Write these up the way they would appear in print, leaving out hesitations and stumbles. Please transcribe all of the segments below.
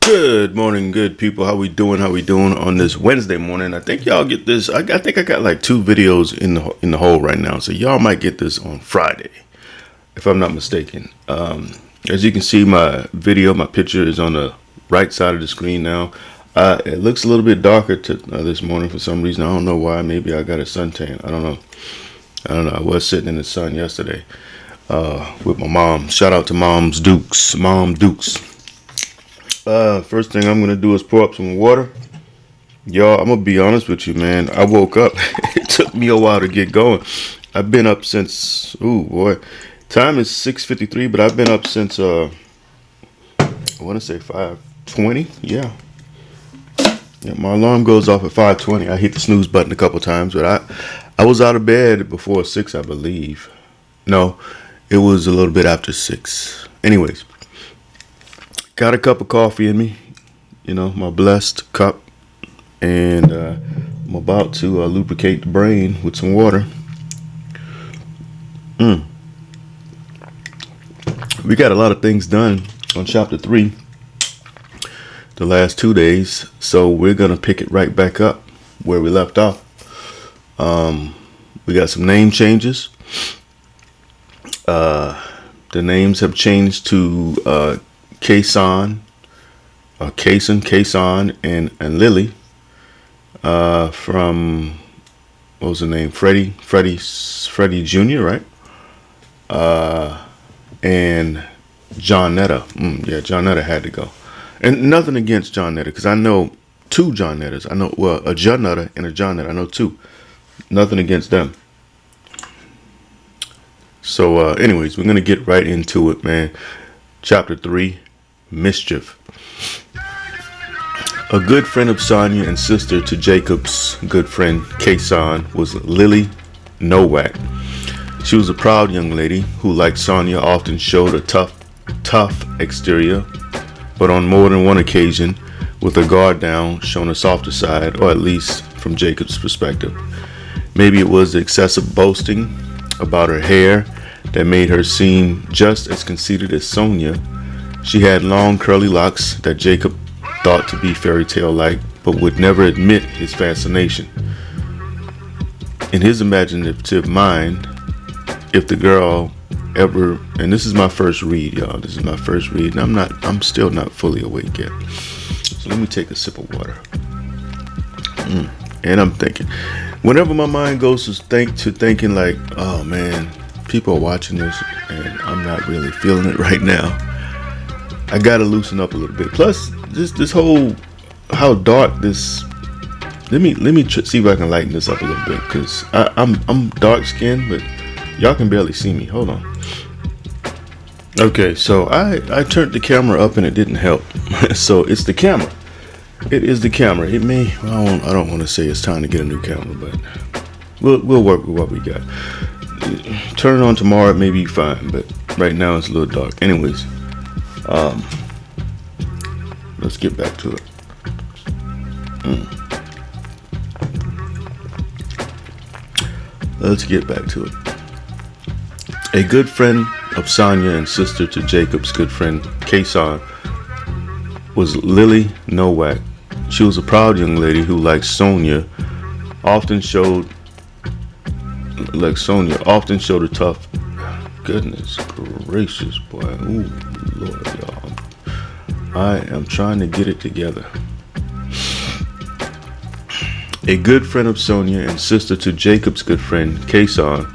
Good morning, good people. How we doing on this Wednesday morning? I think y'all get this. I think I got like 2 videos in the hole right now, so y'all might get this on Friday, if I'm not mistaken. As you can see, my picture is on the right side of the screen now. It looks a little bit darker this morning for some reason. I don't know why. Maybe I got a suntan. I don't know. I was sitting in the sun yesterday with my mom. Shout out to Mom Dukes. First thing I'm gonna do is pour up some water. Y'all, I'm gonna be honest with you, man. I woke up. It took me a while to get going. I've been up since, time is 6:53, but I've been up since I want to say 5:20. Yeah, my alarm goes off at 5:20. I hit the snooze button a couple times, but I was out of bed before 6, I believe. No, it was a little bit after 6. Anyways, got a cup of coffee in me, my blessed cup, and I'm about to lubricate the brain with some water. We got a lot of things done on chapter 3 the last 2 days, so we're gonna pick it right back up where we left off. We got some name changes. The names have changed to Kason, and Lily, from, what was the name? Freddie Jr., right? And Johnetta. Johnetta had to go. And nothing against Johnetta, because I know 2 Johnnettas. I know, a Johnetta and a Johnetta. I know 2. Nothing against them. So, anyways, we're going to get right into it, man. Chapter 3. Mischief. A good friend of Sonia and sister to Jacob's good friend Kason was Lily Nowak. She was a proud young lady who, like Sonia, often showed a tough exterior, but on more than one occasion, with her guard down, shown a softer side, or at least from Jacob's perspective. Maybe it was the excessive boasting about her hair that made her seem just as conceited as Sonia. She had long curly locks that Jacob thought to be fairy tale like, but would never admit his fascination. In his imaginative mind, if the girl ever, and this is my first read, y'all. This is my first read, and I'm still not fully awake yet. So let me take a sip of water. And I'm thinking, whenever my mind goes to thinking like, oh man, people are watching this, and I'm not really feeling it right now. I gotta loosen up a little bit. Plus, this whole, how dark this. Let me see if I can lighten this up a little bit, because I'm dark skinned, but y'all can barely see me. Hold on. Okay, so I turned the camera up and it didn't help. So it's the camera. It is the camera. It may. I don't want to say it's time to get a new camera, but we'll work with what we got. Turn it on tomorrow, it may be fine, but right now it's a little dark. Anyways. Let's get back to it. Let's get back to it. A good friend of Sonia and sister to Jacob's good friend Kason was Lily Nowak. She was a proud young lady who, like Sonia, often showed a tough. Goodness gracious, boy. Ooh, Lord, y'all. I am trying to get it together. A good friend of Sonia and sister to Jacob's good friend Kason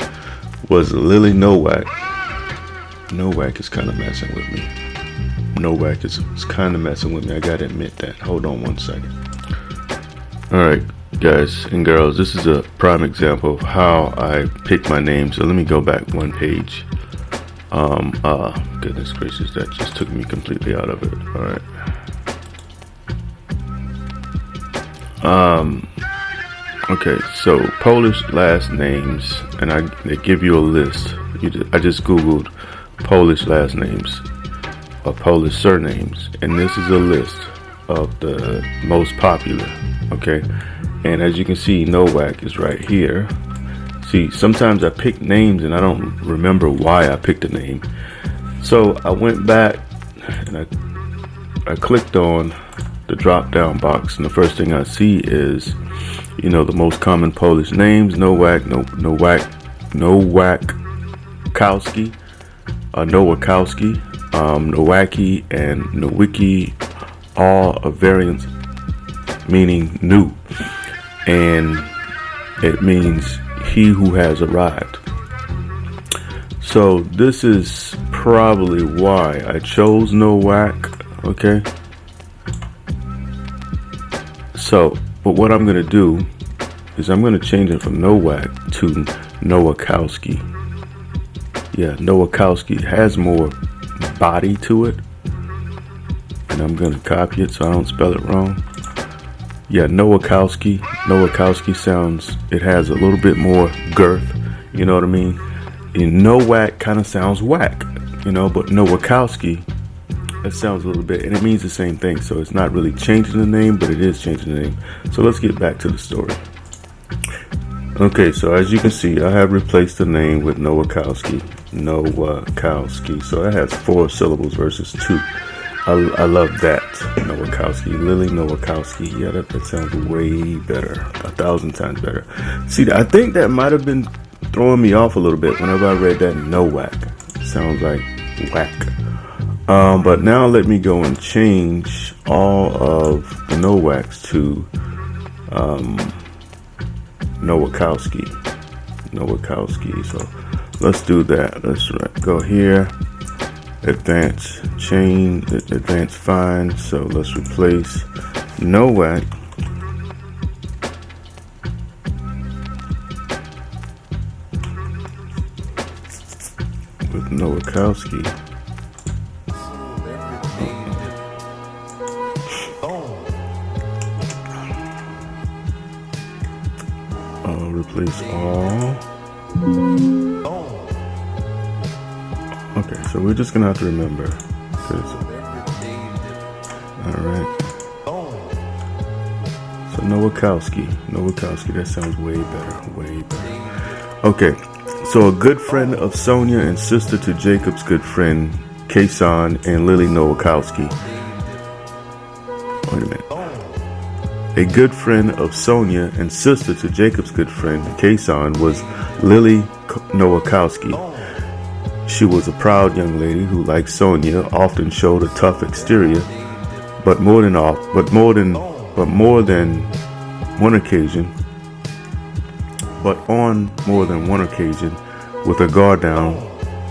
was Lily Nowak. Nowak is kind of messing with me. Nowak is kind of messing with me. I gotta admit that. Hold on one second. Alright, guys and girls, this is a prime example of how I pick my name. So let me go back one page. Goodness gracious, that just took me completely out of it. Alright. Okay, so Polish last names, and they give you a list. I just Googled Polish last names, or Polish surnames, and this is a list of the most popular, okay? And as you can see, Nowak is right here. See, sometimes I pick names and I don't remember why I picked a name. So I went back and I I clicked on the drop down box, and the first thing I see is, you know, the most common Polish names: Nowakowski, Nowaki, and Nowicki, all are variants meaning new, and it means he who has arrived. So this is probably why I chose Nowak. Okay. So, but what I'm gonna do is I'm gonna change it from Nowak to Nowakowski. Yeah, Nowakowski has more body to it, and I'm gonna copy it so I don't spell it wrong. Yeah, Nowakowski. Nowakowski sounds, it has a little bit more girth. You know what I mean? And Nowak kind of sounds whack, you know, but Nowakowski, it sounds a little bit, and it means the same thing. So it's not really changing the name, but it is changing the name. So let's get back to the story. Okay, so as you can see, I have replaced the name with Nowakowski. Nowakowski. So it has 4 syllables versus 2. I love that. Nowakowski. Lily Nowakowski. Yeah, that sounds way better. 1,000 times better. See, I think that might have been throwing me off a little bit whenever I read that Nowak. It sounds like whack. But now let me go and change all of the Nowaks to Nowakowski. So let's do that. Let's go here, advance find. So let's replace Nowak with Nowakowski. Replace all. Okay, so we're just gonna have to remember. Alright. So Nowakowski, that sounds way better. Okay, so a good friend of Sonia and sister to Jacob's good friend, Kason and Lily Nowakowski. Wait a minute. A good friend of Sonia and sister to Jacob's good friend, Kason, was Lily Nowakowski. She was a proud young lady who, like Sonia, often showed a tough exterior, but more than on more than one occasion, with her guard down,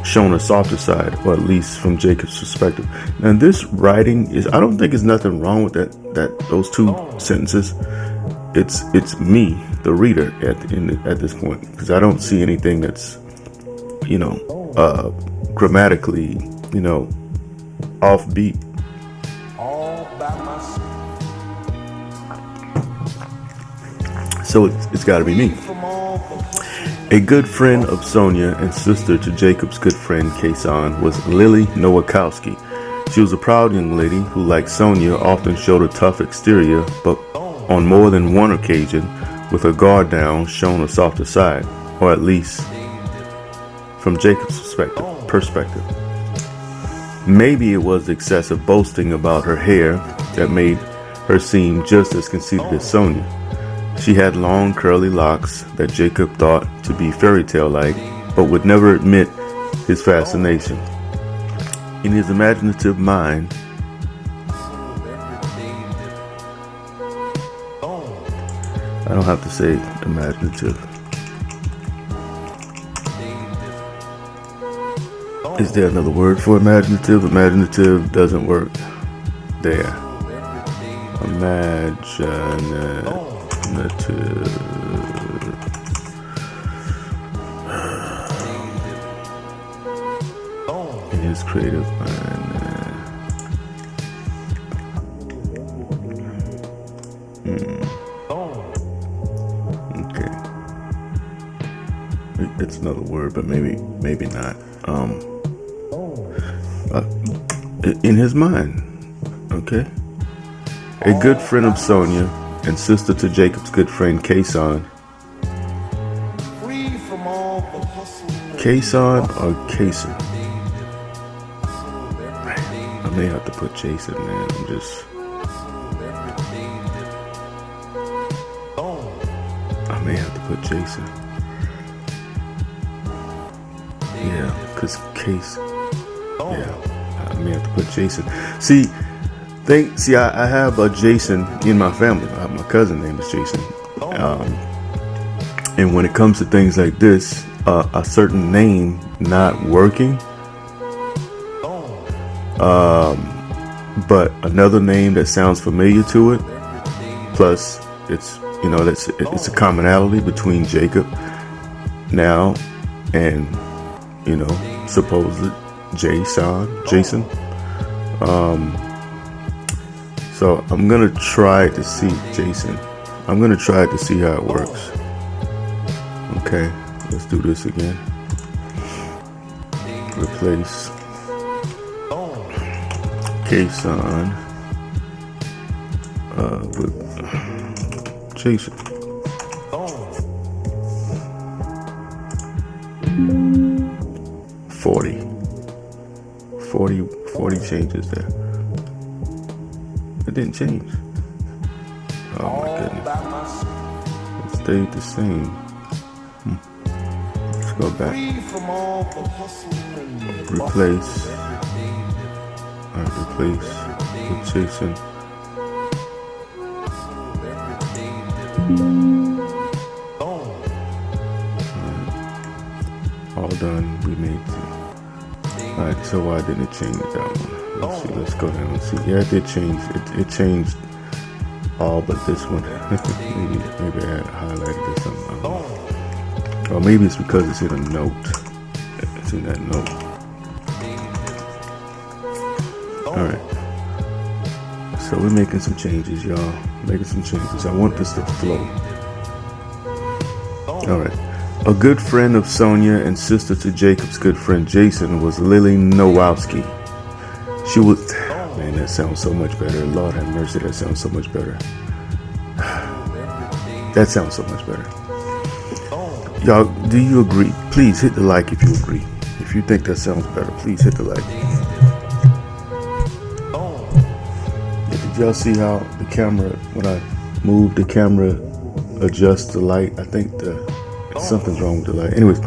shown a softer side, or at least from Jacob's perspective. Now this writing is, I don't think there's nothing wrong with that those 2 sentences. It's me, the reader, at this point, because I don't see anything that's, you know, grammatically, you know, offbeat. So it's got to be me. A good friend of Sonia and sister to Jacob's good friend Kason was Lily Nowakowski. She was a proud young lady who, like Sonia, often showed a tough exterior, but on more than one occasion, with her guard down, shown a softer side, or at least from Jacob's perspective. Maybe it was the excessive boasting about her hair that made her seem just as conceited as Sonia. She had long curly locks that Jacob thought to be fairy tale-like, but would never admit his fascination. In his imaginative mind, I don't have to say imaginative. Is there another word for imaginative? Imaginative doesn't work there. Imaginative. In his creative mind. Okay. It's another word, but maybe not. In his mind. Okay. A good friend of Sonia and sister to Jacob's good friend Kason. Kason or Kason? I may have to put Jason, man. I'm just. I may have to put Jason. Yeah, because Case. Yeah, I may have to put Jason. See, I have a Jason in my family. My cousin name is Jason. And when it comes to things like this, a certain name not working, but another name that sounds familiar to it, plus it's a commonality between Jacob now and supposed Jason. So I'm gonna try to see Jason. I'm gonna try to see how it works. Okay, let's do this again. Replace Kason with Jason. Forty changes there. It didn't change. Oh my goodness. It stayed the same. Let's go back. Replace with Jason. All done. We made it. Alright, so why didn't it change that one? Let's see, let's go down and see. Yeah, it did change. It changed all but this one. maybe I had highlighted or something. I don't know. Or maybe it's because it's in a note. It's in that note. Alright. So we're making some changes, y'all. Making some changes. I want this to flow. Alright. A good friend of Sonia and sister to Jacob's good friend Jason was Lily Nowowski. She was... Man, that sounds so much better. Lord have mercy, that sounds so much better. That sounds so much better. Y'all, do you agree? Please hit the like if you agree. If you think that sounds better, please hit the like. Did y'all see how the camera, when I move the camera, adjusts the light? I think something's wrong with the light. Anyways,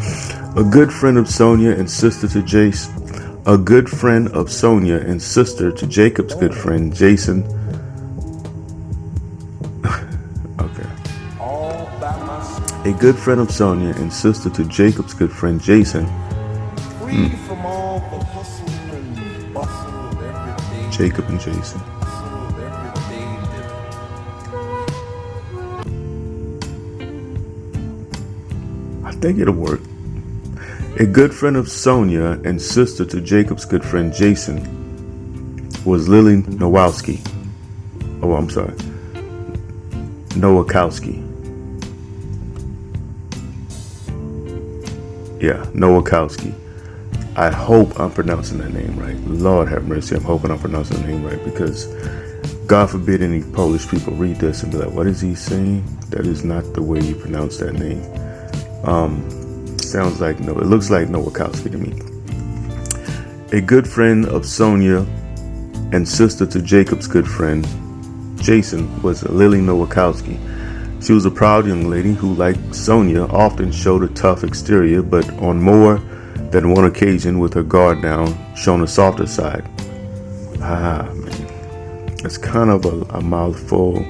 a good friend of Sonia and sister to Jace. A good friend of Sonia and sister to Jacob's good friend Jason. Okay. A good friend of Sonia and sister to Jacob's good friend Jason. Jacob and Jason. I think it'll work. A good friend of Sonia and sister to Jacob's good friend Jason was Lily Nowowski. Oh, I'm sorry. Nowakowski. Yeah, Nowakowski. I hope I'm pronouncing that name right. Lord have mercy, I'm hoping I'm pronouncing the name right, because God forbid any Polish people read this and be like, what is he saying? That is not the way you pronounce that name. Sounds like no. It looks like Nowakowski to me. A good friend of Sonia and sister to Jacob's good friend Jason was Lily Nowakowski. She was a proud young lady who, like Sonia, often showed a tough exterior, but on more than one occasion, with her guard down, shown a softer side. Man, it's kind of a mouthful.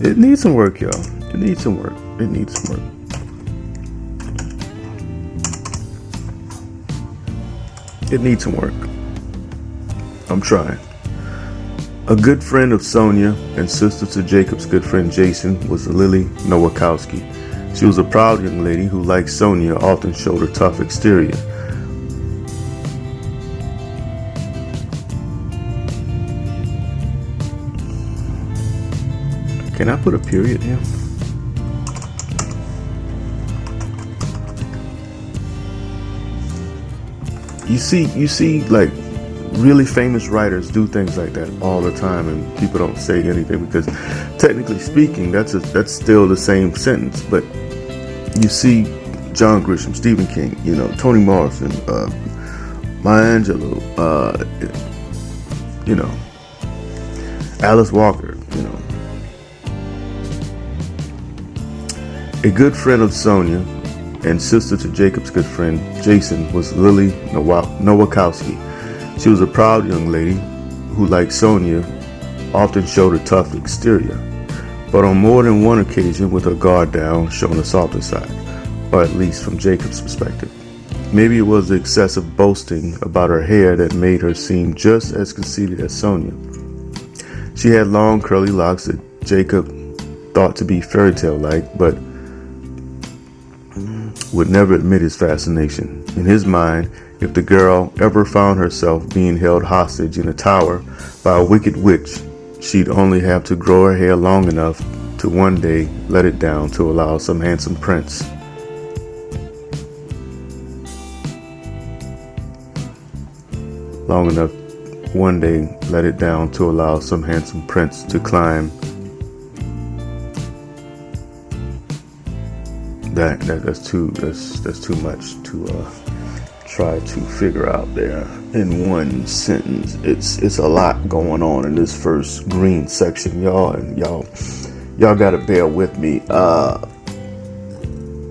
It needs some work, y'all. It needs some work. It needs some work. It needs some work. I'm trying. A good friend of Sonia and sister to Jacob's good friend Jason was Lily Nowakowski. She was a proud young lady who, like Sonia, often showed a tough exterior. Can I put a period here? You see, like, really famous writers do things like that all the time, and people don't say anything because, technically speaking, that's still the same sentence. But you see, John Grisham, Stephen King, Toni Morrison, Maya Angelou, you know, Alice Walker, you know. A good friend of Sonia and sister to Jacob's good friend Jason was Lily Nowakowski. She was a proud young lady who, like Sonia, often showed a tough exterior, but on more than one occasion with her guard down, showing a softer side, or at least from Jacob's perspective. Maybe it was the excessive boasting about her hair that made her seem just as conceited as Sonia. She had long curly locks that Jacob thought to be fairy tale-like, but would never admit his fascination. In his mind, if the girl ever found herself being held hostage in a tower by a wicked witch, she'd only have to grow her hair long enough to one day let it down to allow some handsome prince to climb. That's too much to try to figure out there in one sentence. It's a lot going on in this first green section, y'all, and y'all gotta bear with me.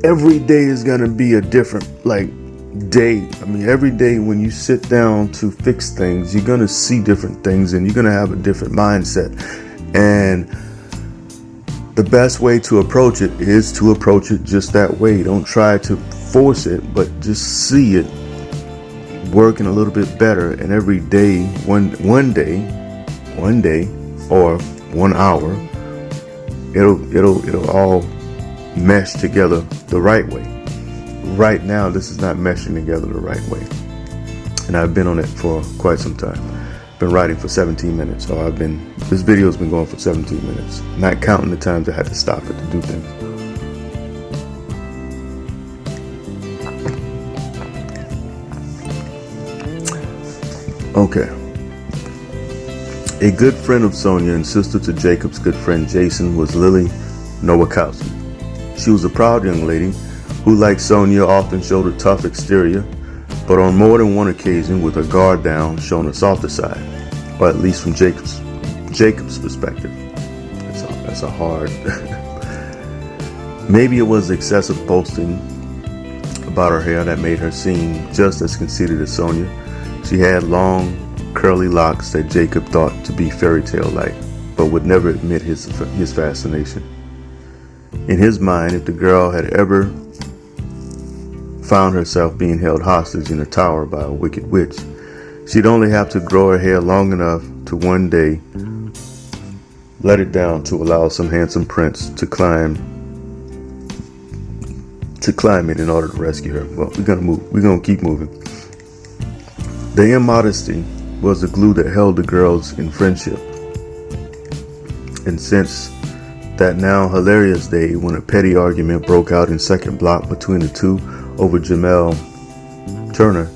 Every day is gonna be a different day. I mean, every day when you sit down to fix things, you're gonna see different things and you're gonna have a different mindset. And the best way to approach it is to approach it just that way. Don't try to force it, but just see it working a little bit better. And every day, one day, or 1 hour, it'll all mesh together the right way. Right now, this is not meshing together the right way, and I've been on it for quite some time. Been writing for 17 minutes, so this video's been going for 17 minutes, not counting the times I had to stop it to do things. Okay. A good friend of Sonia and sister to Jacob's good friend Jason was Lily Nowakowski. She was a proud young lady who, like Sonia, often showed a tough exterior, but on more than one occasion with her guard down, showing a softer side, or at least from Jacob's perspective. That's a hard. Maybe it was excessive boasting about her hair that made her seem just as conceited as Sonia. She had long, curly locks that Jacob thought to be fairy tale-like, but would never admit his fascination. In his mind, if the girl had ever found herself being held hostage in a tower by a wicked witch, she'd only have to grow her hair long enough to one day let it down to allow some handsome prince to climb it in order to rescue her. Well, we're gonna keep moving. The immodesty was the glue that held the girls in friendship. And since that now hilarious day when a petty argument broke out in second block between the two over Jamel Turner,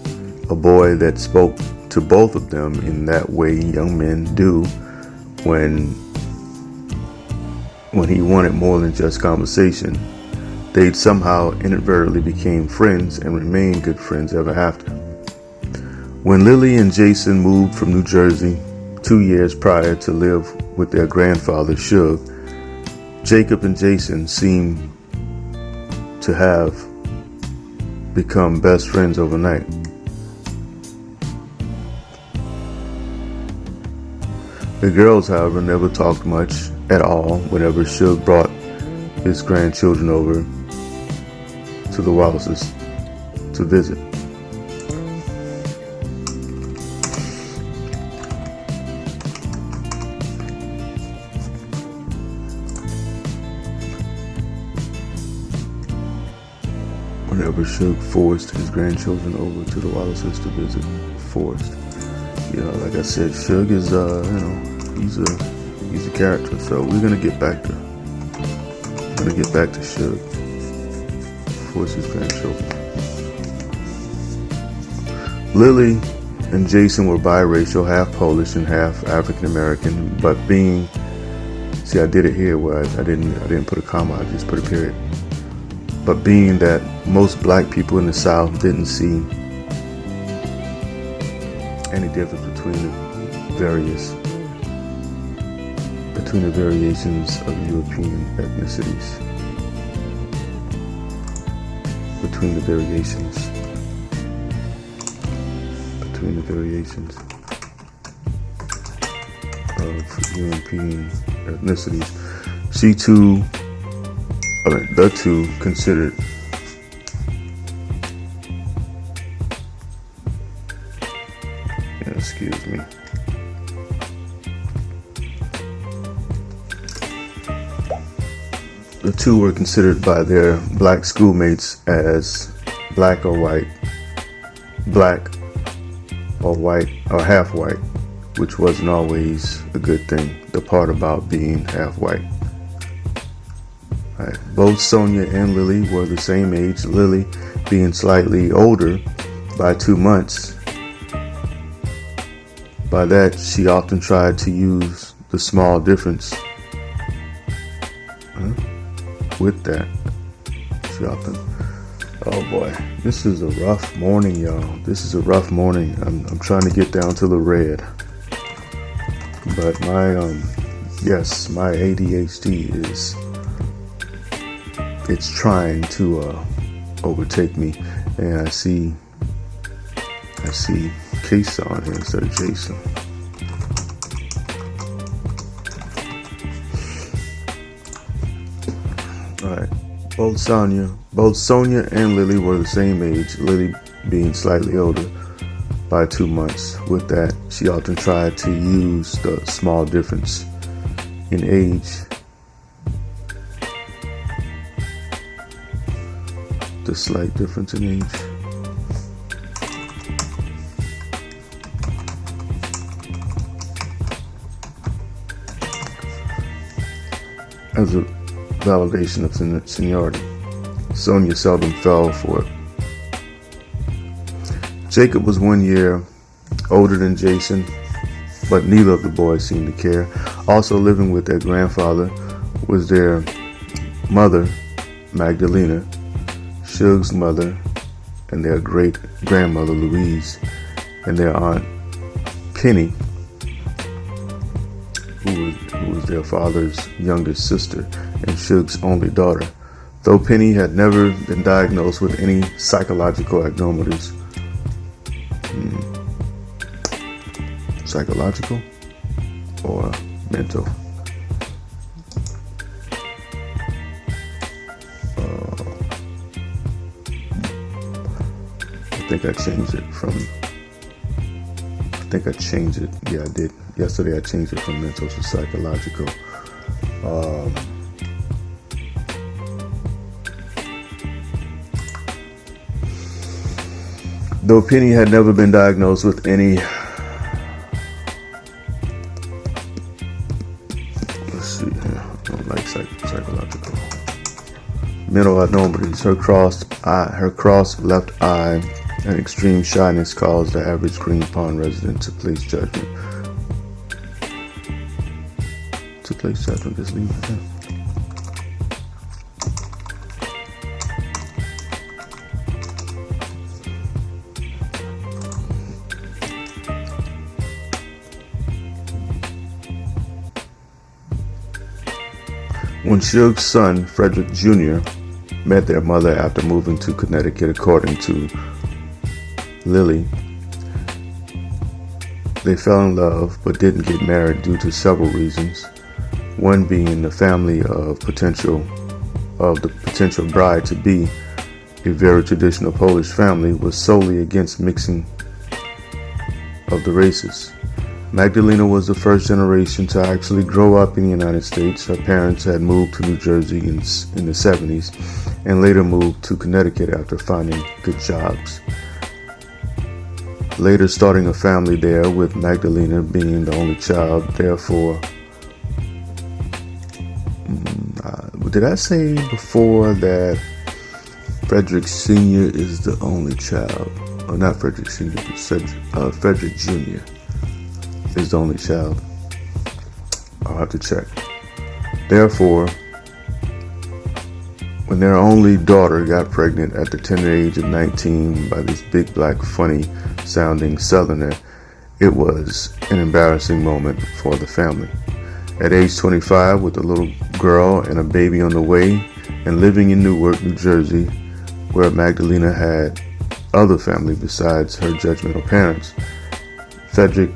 a boy that spoke to both of them in that way young men do when he wanted more than just conversation, they somehow inadvertently became friends and remained good friends ever after. When Lily and Jason moved from New Jersey 2 years prior to live with their grandfather, Suge, Jacob and Jason seemed to have become best friends overnight. The girls, however, never talked much at all whenever Suge brought his grandchildren over to the Wallaces to visit. Whenever Suge forced his grandchildren over to the Wallaces to visit. Forced. You know, like I said, Suge is, he's a character. So we're gonna get back to Suge. Force his grandchildren. Lily and Jason were biracial, half Polish and half African American. But I did it here where I didn't put a comma, I just put a period. But being that most black people in the South didn't see any difference between the variations of European ethnicities. Between the variations of European ethnicities. The two considered excuse me. The two were considered by their black schoolmates as black or white or half white, which wasn't always a good thing. The part about being half white. Right. Both Sonia and Lily were the same age, Lily being slightly older by 2 months. By that, she often tried to use the small difference. With that, she often. Oh boy, this is a rough morning, y'all. This is a rough morning. I'm trying to get down to the red, but my ADHD it's trying to overtake me, and I see Kason here instead of Jason. Alright. Both Sonia and Lily were the same age, Lily being slightly older by 2 months. With that, she often tried to use the small difference in age. The slight difference in age. As a validation of seniority. Sonia seldom fell for it. Jacob was 1 year older than Jason, but neither of the boys seemed to care. Also living with their grandfather was their mother, Magdalena, Shug's mother, and their great-grandmother, Louise, and their aunt, Penny, who was their father's youngest sister and Shug's only daughter. Though Penny had never been diagnosed with any psychological abnormalities. Psychological or mental? I think I changed it. Yeah, I did. Yesterday I changed it from mental to psychological. Though Penny had never been diagnosed with any, let's see here, I don't like psychological, mental abnormalities. Her crossed left eye and extreme shyness caused the average Green Pond resident to place judgment. Just leave it there. When Shug's son, Frederick Jr., met their mother after moving to Connecticut, according to Lily, they fell in love but didn't get married due to several reasons. One being the family of the potential bride-to-be, a very traditional Polish family, was solely against mixing of the races. Magdalena was the first generation to actually grow up in the United States. Her parents had moved to New Jersey in the 70s and later moved to Connecticut after finding good jobs. Later starting a family there, with Magdalena being the only child. Therefore, did I say before that Frederick Sr. is the only child? Or not Frederick Sr., but Frederick Jr. is the only child. I'll have to check. Therefore, when their only daughter got pregnant at the tender age of 19 by this big black funny sounding southerner, It was an embarrassing moment for the family. At age 25, with a little girl and a baby on the way, and living in Newark, New Jersey, where Magdalena had other family besides her judgmental parents, Frederick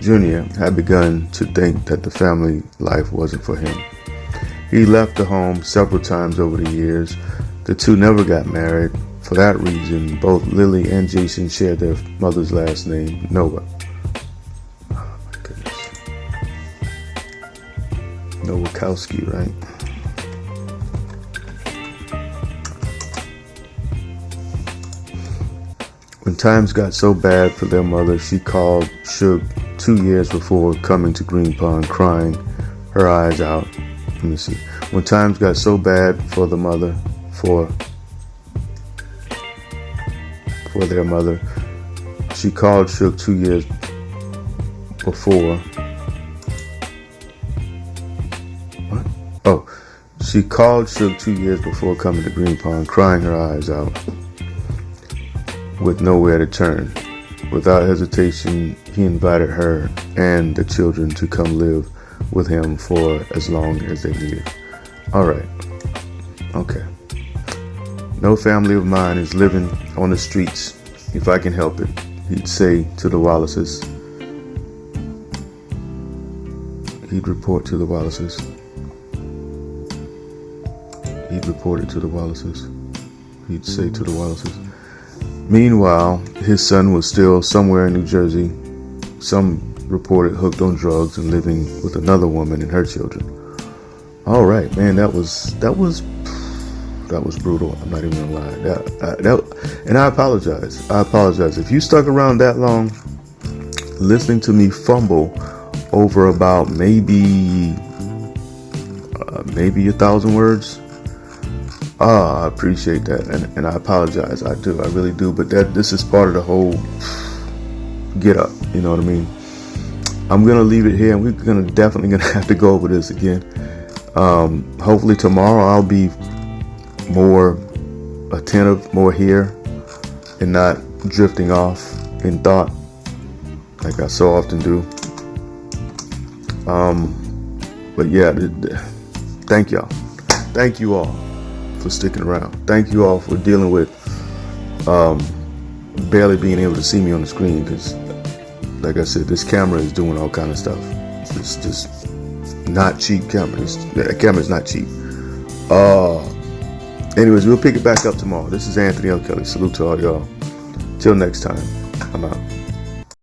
Jr. had begun to think that the family life wasn't for him. He left the home several times over the years. The two never got married. For that reason, both Lily and Jason shared their mother's last name, Noah. Oh my goodness. Nowakowski, right? When times got so bad for their mother, she called Suge 2 years before coming to Green Pond, crying her eyes out. Let me see. When times got so bad for the mother, for their mother, she called Suge 2 years before. What? Oh, she called Suge 2 years before coming to Green Pond, crying her eyes out, with nowhere to turn. Without hesitation, he invited her and the children to come live with him for as long as they needed. All right. Okay. No family of mine is living on the streets if I can help it, he'd say to the Wallaces. He'd report to the Wallaces. He'd report it to the Wallaces. He'd say to the Wallaces. Meanwhile, his son was still somewhere in New Jersey. Some reported hooked on drugs and living with another woman and her children. All right, man, that was brutal. I'm not even gonna lie. And I apologize. If you stuck around that long, listening to me fumble over about maybe 1,000 words. I appreciate that, and I apologize. I do, I really do. But this is part of the whole get up. You know what I mean? I'm gonna leave it here, and we're definitely gonna have to go over this again. Hopefully tomorrow I'll be more attentive, more here, and not drifting off in thought like I so often do. But yeah, thank y'all. Thank you all for sticking around. Thank you all for dealing with barely being able to see me on the screen, because like I said, this camera is doing all kind of stuff. It's just not cheap camera. The camera's not cheap. Anyways, we'll pick it back up tomorrow. This is Anthony L. Kelly. Salute to all y'all. Till next time, I'm out.